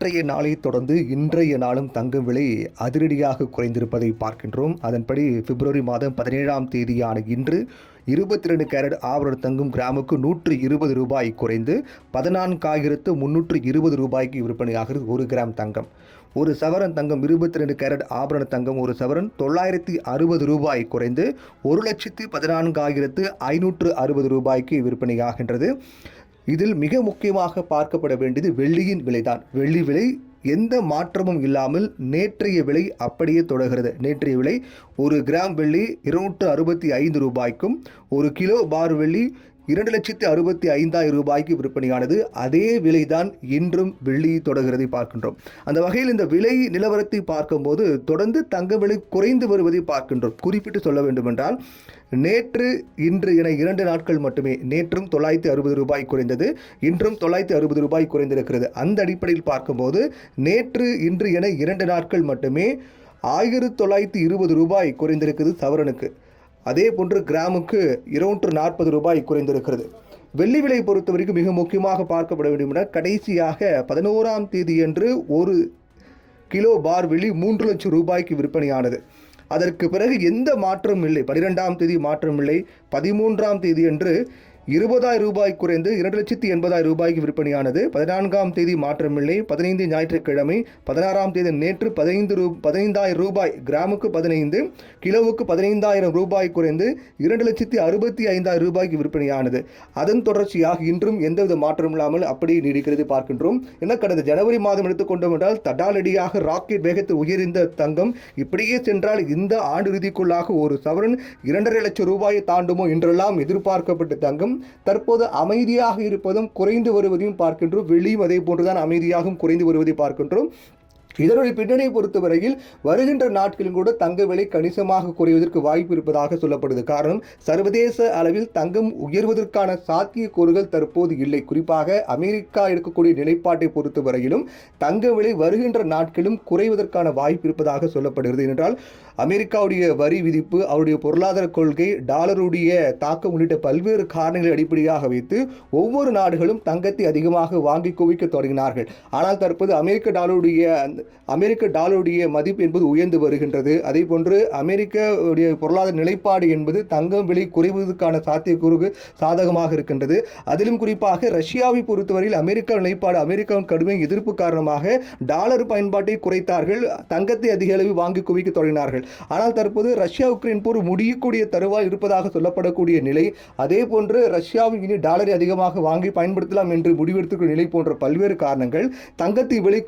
நேற்றைய நாளை தொடர்ந்து இன்றைய நாளும் தங்கம் விலை அதிரடியாக குறைந்திருப்பதை பார்க்கின்றோம். அதன்படி பிப்ரவரி மாதம் 17ஆம் தேதியான இன்று 22 கேரட் ஆபரண தங்கம் கிராமுக்கு 120 ரூபாய் குறைந்து 14,320 ரூபாய்க்கு விற்பனையாகிறது. 1 கிராம் தங்கம். ஒரு சவரன் தங்கம் 22 கேரட் ஆபரண தங்கம் ஒரு சவரன் 960 ரூபாய் குறைந்து 1,14,560 ரூபாய்க்கு விற்பனையாகின்றது. இதில் மிக முக்கியமாக பார்க்கப்பட வேண்டியது வெள்ளியின் விலைதான். வெள்ளி விலை எந்த மாற்றமும் இல்லாமல் நேற்றைய விலை அப்படியே தொடர்கிறது. நேற்றைய விலை ஒரு கிராம் வெள்ளி 265 ரூபாய்க்கும் ஒரு கிலோ பார் வெள்ளி 2,65,000 ரூபாய்க்கு விற்பனையானது. அதே விலைதான் இன்றும் வெள்ளி தொடர்கிறதை பார்க்கின்றோம். அந்த வகையில் இந்த விலை நிலவரத்தை பார்க்கும்போது தொடர்ந்து தங்க விலை குறைந்து வருவதை பார்க்கின்றோம். குறிப்பிட்டு சொல்ல வேண்டுமென்றால் நேற்று இன்று என 2 நாட்கள் மட்டுமே. நேற்றும் 960 ரூபாய் குறைந்தது, இன்றும் 960 ரூபாய் குறைந்திருக்கிறது. அந்த அடிப்படையில் பார்க்கும்போது நேற்று இன்று என 2 நாட்கள் மட்டுமே 1920 ரூபாய் குறைந்திருக்கிறது சவரனுக்கு. அதே போன்று கிராமுக்கு 240 ரூபாய் குறைந்திருக்கிறது. வெள்ளி விலை பொறுத்த வரைக்கும் மிக முக்கியமாக பார்க்கப்பட வேண்டும் என கடைசியாக 11ஆம் தேதியன்று ஒரு கிலோ பார் வெள்ளி 3 லட்சம் ரூபாய்க்கு விற்பனையானது. அதற்கு பிறகு எந்த மாற்றமும் இல்லை. 12ஆம் தேதி மாற்றம் இல்லை. 13ஆம் தேதி அன்று 20,000 ரூபாய் குறைந்து 2,80,000 ரூபாய்க்கு விற்பனையானது. 14ஆம் தேதி மாற்றமில்லை. 15 ஞாயிற்றுக்கிழமை. 16ஆம் தேதி நேற்று 15,000 ரூபாய் கிராமுக்கு 15, கிலோவுக்கு 15,000 ரூபாய் குறைந்து 2,65,000 ரூபாய்க்கு விற்பனையானது. அதன் தொடர்ச்சியாக இன்றும் எந்தவித மாற்றம் இல்லாமல் அப்படியே நீடிக்கிறது பார்க்கின்றோம். ஏன்னா கடந்த ஜனவரி மாதம் எடுத்துக்கொண்டோம் என்றால் தடாலடியாக ராக்கெட் வேகத்தில் உயர்ந்த தங்கம் இப்படியே சென்றால் இந்த ஆண்டு இறுதிக்குள்ளாக ஒரு சவரன் 2,50,000 லட்சம் ரூபாயை தாண்டுமோ என்றெல்லாம் எதிர்பார்க்கப்பட்ட தங்கம் தற்போது அமைதியாக இருப்பதும் குறைந்து வருவதையும் பார்க்கின்றோம். வெளியும் அதே போன்றுதான் அமைதியாகவும் குறைந்து வருவதை பார்க்கின்றோம். இதனுடைய பின்னணியை பொறுத்தவரையில் வருகின்ற நாட்களில் கூட தங்க விலை கணிசமாக குறைவதற்கு வாய்ப்பு இருப்பதாக சொல்லப்படுது. காரணம், சர்வதேச அளவில் தங்கம் உயர்வதற்கான சாத்தியக்கூறுகள் தற்போது இல்லை. குறிப்பாக அமெரிக்கா எடுக்கக்கூடிய நிலைப்பாட்டை பொறுத்தவரையிலும் தங்க விலை வருகின்ற நாட்களும் குறைவதற்கான வாய்ப்பு இருப்பதாக சொல்லப்படுகிறது. ஏனென்றால் அமெரிக்காவுடைய வரி விதிப்பு, அவருடைய பொருளாதார கொள்கை, டாலருடைய தாக்கம் உள்ளிட்ட பல்வேறு காரணங்களை அடிப்படையாக வைத்து ஒவ்வொரு நாடுகளும் தங்கத்தை அதிகமாக வாங்கி குவிக்க தொடங்கினார்கள். ஆனால் தற்போது அமெரிக்க டாலருடைய மதிப்பு என்பது உயர்ந்து வருகின்றது. அதே போன்று அமெரிக்காவுடைய பொருளாதார நிலைப்பாடு என்பது தங்கம் விலை குறைவதற்கான சாத்தியக்கூறு சாதகமாக இருக்கின்றது. அதிலும் குறிப்பாக ரஷ்யாவை பொறுத்தவரையில் அமெரிக்கா நிலைப்பாடு, அமெரிக்காவின் கடுமை எதிர்ப்பு காரணமாக டாலர் பயன்பாட்டை குறைத்தார்கள், தங்கத்தை அதிக அளவில் வாங்கி குவிக்க தொடங்கினார்கள். ஆனால் தற்போது ரஷ்யா உக்ரைன் போர் முடியக்கூடிய தருவாய் இருப்பதாக சொல்லப்படக்கூடிய நிலை, அதே போன்று ரஷ்யாவில் இனி டாலரை அதிகமாக வாங்கி பயன்படுத்தலாம் என்று முடிவெடுத்துள்ள நிலை போன்ற பல்வேறு காரணங்கள் தங்கத்தின் விலை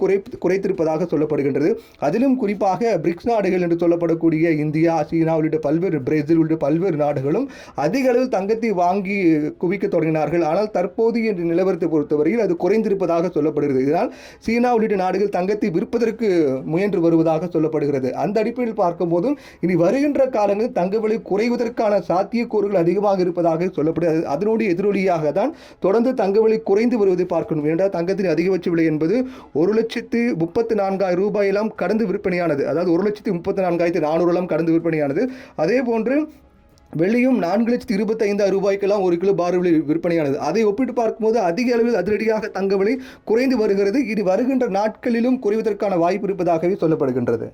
குறைத்திருப்பதாக சொல்லப்படுகின்றது. அதிலும் குறிப்பாக பிரிக்ஸ் நாடுகள் என்று சொல்லப்படக்கூடிய இந்தியா, சீனா உள்ளிட்ட பல்வேறு, பிரேசில் உள்ளிட்ட பல்வேறு நாடுகளும் அதிக அளவில் தங்கத்தை வாங்கி குவிக்க தொடங்கினார்கள். ஆனால் தற்போதைய நிலவரத்தை பொறுத்தவரையில் அது குறைந்திருப்பதாக சொல்லப்படுகிறது. இதனால் சீனா உள்ளிட்ட நாடுகள் தங்கத்தை விற்பதற்கு முயன்று வருவதாக சொல்லப்படுகிறது. அந்த அடிப்படையில் பார்க்கும்போதும் இனி வருகின்ற காலங்களில் தங்க விலை குறைவதற்கான சாத்தியக்கூறுகள் அதிகமாக இருப்பதாக சொல்லப்படுகிறது. அதனோடு எதிரொலியாக தான் தொடர்ந்து தங்க விலை குறைந்து வருவதை பார்க்கணும். ஏனென்றால் தங்கத்தின் அதிகபட்ச விலை என்பது 1,34,000 ரூபாயெல்லாம் கடந்து விற்பனையானது. அதாவது 1,34,400 கடந்து விற்பனையானது. அதே போன்று வெள்ளியும் 4,25,000 ரூபாய்க்கெல்லாம் ஒரு கிலோ பார் விலை விற்பனையானது. அதை ஒப்பிட்டு பார்க்கும்போது அதிக அளவில் அதிரடியாக தங்க விலை குறைந்து வருகிறது. இது வருகின்ற நாட்களிலும் குறைவதற்கான வாய்ப்பு இருப்பதாகவே சொல்லப்படுகின்றது.